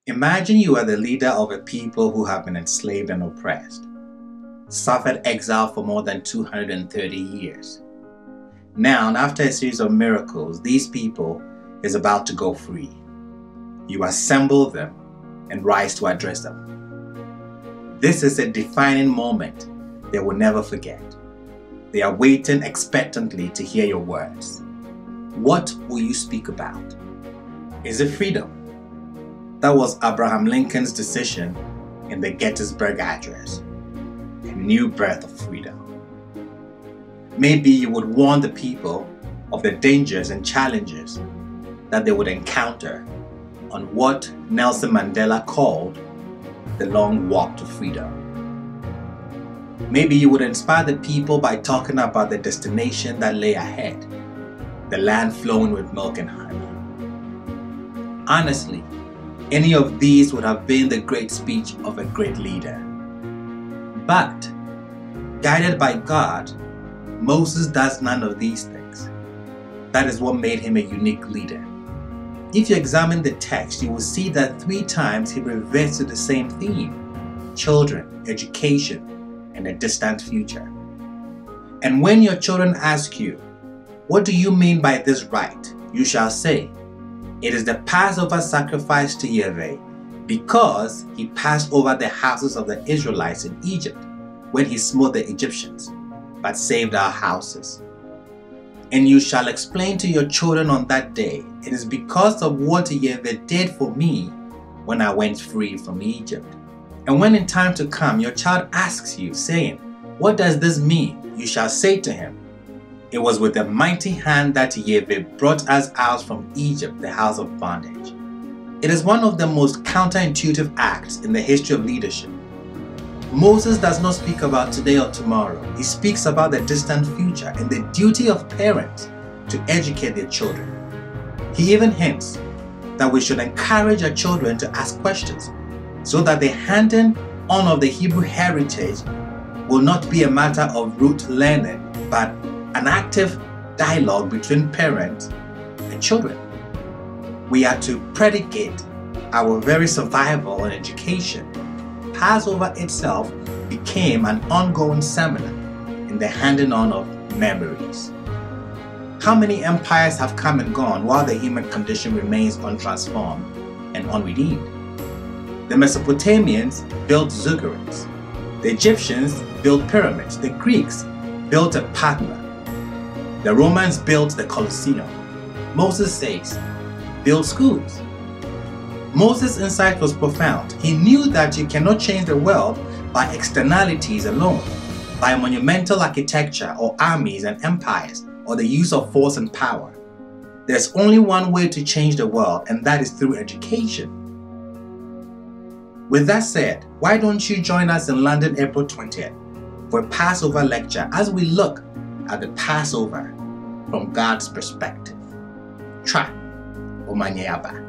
Imagine you are the leader of a people who have been enslaved and oppressed, suffered exile for more than 230 years. Now, after a series of miracles, these people is about to go free. You assemble them and rise to address them. This is a defining moment they will never forget. They are waiting expectantly to hear your words. What will you speak about? Is it freedom? That was Abraham Lincoln's decision in the Gettysburg Address. A new birth of freedom. Maybe you would warn the people of the dangers and challenges that they would encounter on what Nelson Mandela called the long walk to freedom. Maybe you would inspire the people by talking about the destination that lay ahead, the land flowing with milk and honey. Honestly, any of these would have been the great speech of a great leader. But, guided by God, Moses does none of these things. That is what made him a unique leader. If you examine the text, you will see that 3 times he reverts to the same theme: children, education, and a distant future. And when your children ask you, "What do you mean by this rite?" you shall say, "It is the Passover sacrifice to Yahweh, because he passed over the houses of the Israelites in Egypt when he smote the Egyptians, but saved our houses." And you shall explain to your children on that day, "It is because of what Yahweh did for me when I went free from Egypt." And when in time to come your child asks you, saying, "What does this mean?" you shall say to him, "It was with a mighty hand that Yahweh brought us out from Egypt, the house of bondage." It is one of the most counterintuitive acts in the history of leadership. Moses does not speak about today or tomorrow. He speaks about the distant future and the duty of parents to educate their children. He even hints that we should encourage our children to ask questions so that the handing on of the Hebrew heritage will not be a matter of rote learning, but an active dialogue between parents and children. We are to predicate our very survival and education. Passover itself became an ongoing seminar in the handing on of memories. How many empires have come and gone while the human condition remains untransformed and unredeemed? The Mesopotamians built ziggurats. The Egyptians built pyramids. The Greeks built a Parthenon. The Romans built the Colosseum. Moses says, "Build schools." Moses' insight was profound. He knew that you cannot change the world by externalities alone, by monumental architecture or armies and empires, or the use of force and power. There's only one way to change the world, and that is through education. With that said, why don't you join us in London April 20th for a Passover lecture as we look at the Passover from God's perspective. Try Omanyaba.